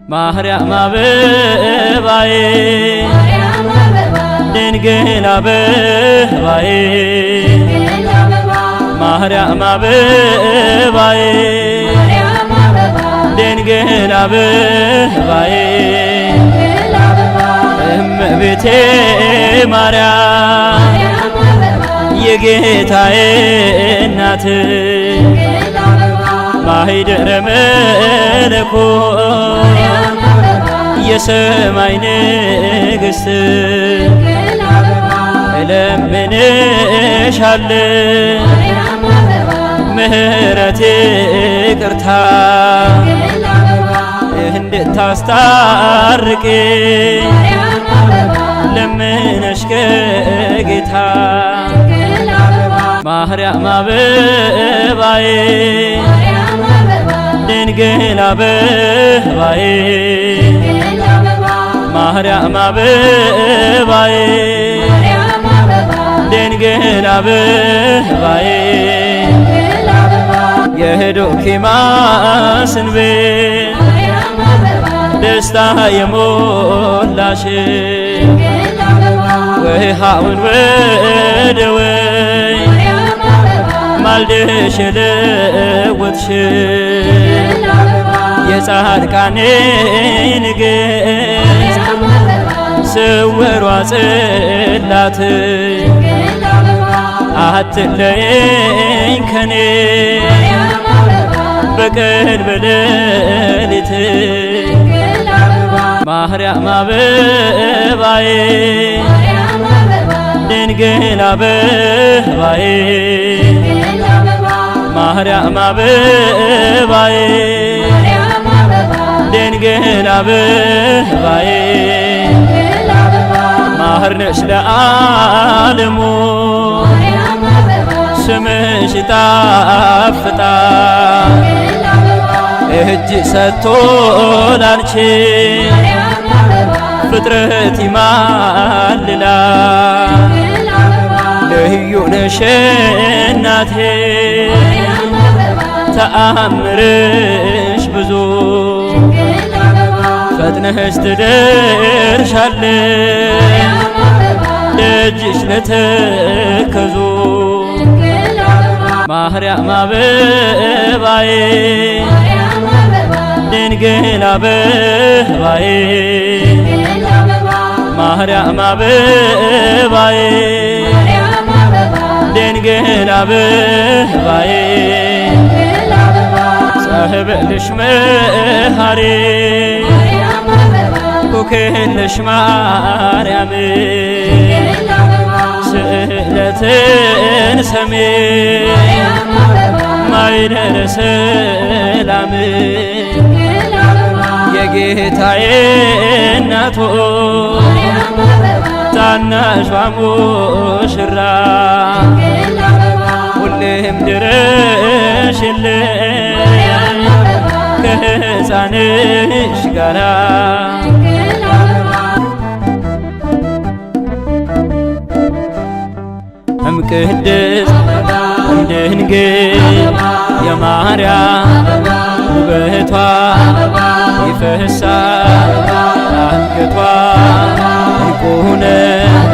ማርያም አበባዬ ድንግል አበባዬ ማርያም አበባዬ ድንግል አበባዬ እመቤቴ ማርያም የጌታዬ እናት ማኅደረ መለኮት የሰማይ ንግሥት እለምንሻለሁ ምሕረት ይቅርታ እንድታስታርቂ ለምነሽ ከጌታ ማርያም አበባዬ ድንግል አበባዬ ማርያም አበባዬ ድንግል አበባዬ የሄዶኪማስን ቤት ደስታ የሞላሽ ውሃውን ወደ ወይን ማልደሽ የለወጥሽ የጻድቃኔ ንግሥት ስውሯ ጽላት አትለየኝ ከኔ በቀን በሌሊት ማርያም አበባዬ ድንግል አበባዬ ማርያም አበባዬ ድንግል አበባዬ ማህር ነሽ ለዓለሙ ስምሽ ይጣፍጣል እጅ ሰጥቶ ላንቺ ፍጥረት ይማልላል ልዩ ነሽ እናቴ ተአምርሽ ብዙ ፈጥነሽ ትደርሻለሽ ደጅሽ ለተከዙ ማርያም አበባዬ ድንግል አበባዬ ማርያም አበባዬ ድንግል አበባዬ ጸበልሽ መሐሬ ኩክልሽ ማርያም ስእለትን ሰሜ ማኅደረ ሰላም የጌታዬ እናቶ ታናሿ ሙሽራ ሁሌም ድረሽልኝ ከሕፃንሽ ጋራ እምቅድስት ድንግል የማርያም ውበቷ ይፈሳል አንገቷ ዕንቁ ነው